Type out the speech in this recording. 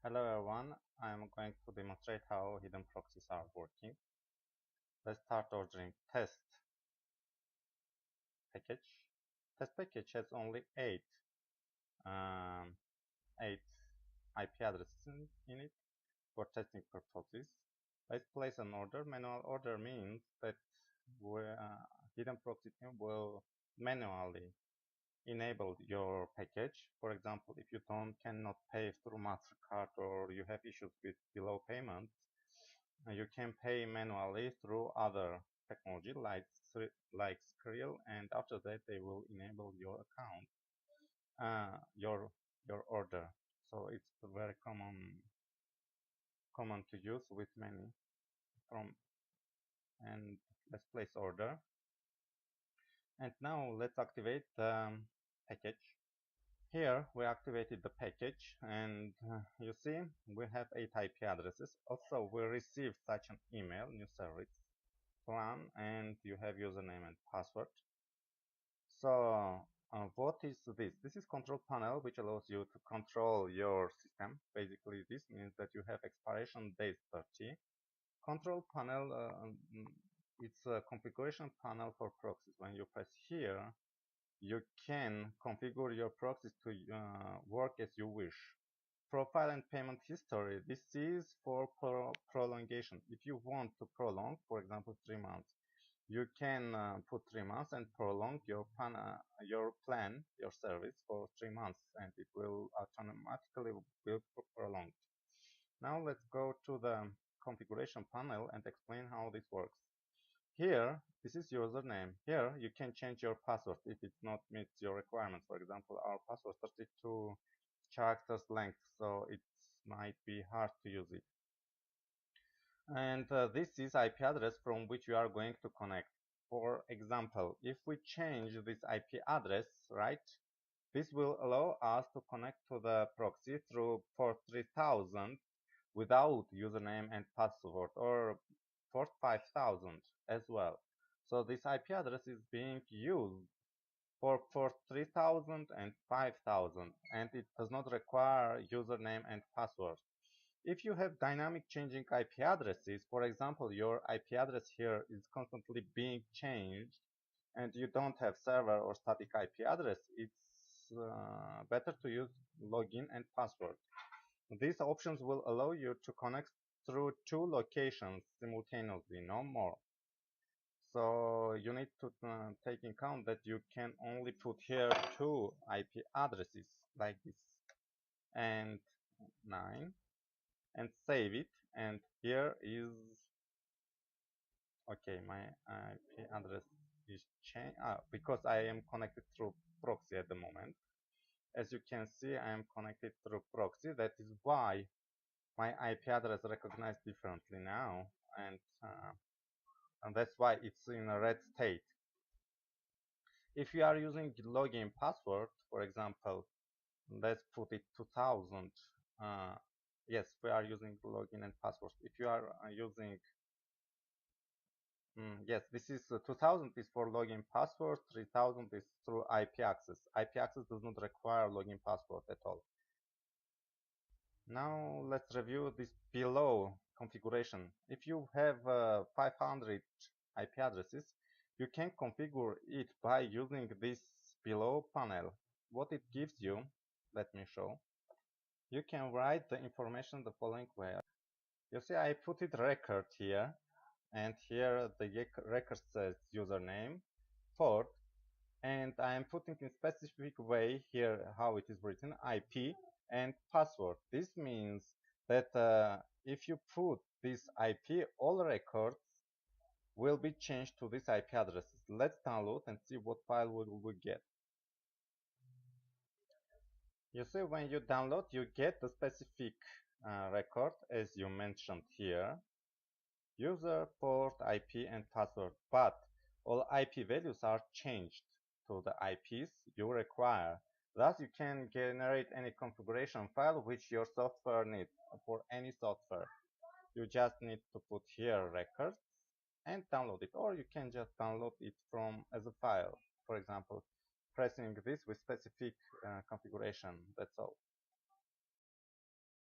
Hello everyone, I'm going to demonstrate how hidden proxies are working. Let's start ordering test package. Test package has only um, 8 IP addresses in it for testing purposes. Let's place an order. Manual order means that hidden proxy team will manually enable your package. For example, if you cannot pay through MasterCard or you have issues with below payments, you can pay manually through other technology like Skrill, and after that they will enable your account, your order. So it's very common to use with many from. And let's place order. And now let's activate the package. Here we activated the package, and you see we have 8 IP addresses. Also, we received such an email, new service plan, and you have username and password. So what is this? This is control panel, which allows you to control your system. Basically, this means that you have expiration date 30. Control panel, it's a configuration panel for proxies. When you press here, you can configure your proxies to work as you wish. Profile and payment history. This is for prolongation. If you want to prolong, for example, 3 months, you can put 3 months and prolong your plan, your service for 3 months, and it will automatically will prolong. Now let's go to the configuration panel and explain how this works. Here, this is username. Here, you can change your password if it not meets your requirements. For example, our password 32 characters length, so it might be hard to use it. And this is IP address from which we are going to connect. For example, if we change this IP address, right, this will allow us to connect to the proxy through port 3000 without username and password, or port 5000 as well. So this IP address is being used for port 3000 and 5000, and it does not require username and password. If you have dynamic changing IP addresses, for example, your IP address here is constantly being changed and you don't have server or static IP address, it's better to use login and password. These options will allow you to connect through 2 locations simultaneously, no more. So you need to take in account that you can only put here 2 IP addresses like this, and 9, and save it. And here is, okay, my IP address is changed because I am connected through proxy at the moment. As you can see, I am connected through proxy. That is why my IP address recognized differently now, and that's why it's in a red state. If you are using login password, for example, let's put it 2000. Yes, we are using login and password. If you are using yes, this is 2000 is for login password, 3000 is through IP access. IP access does not require login password at all. Now let's review this below configuration. If you have 500 IP addresses, you can configure it by using this below panel. What it gives you, let me show. You can write the information the following way. You see, I put it record here, and here the record says username, port, and I am putting in specific way here how it is written, IP and password. This means that if you put this IP, all records will be changed to this IP addresses. Let's download and see what file we get. You see, when you download, you get the specific record as you mentioned here, user, port, IP, and password, but all IP values are changed to the IPs you require. Thus, you can generate any configuration file which your software needs for any software. You just need to put here records and download it, or you can just download it from as a file. For example, pressing this with specific configuration. That's all.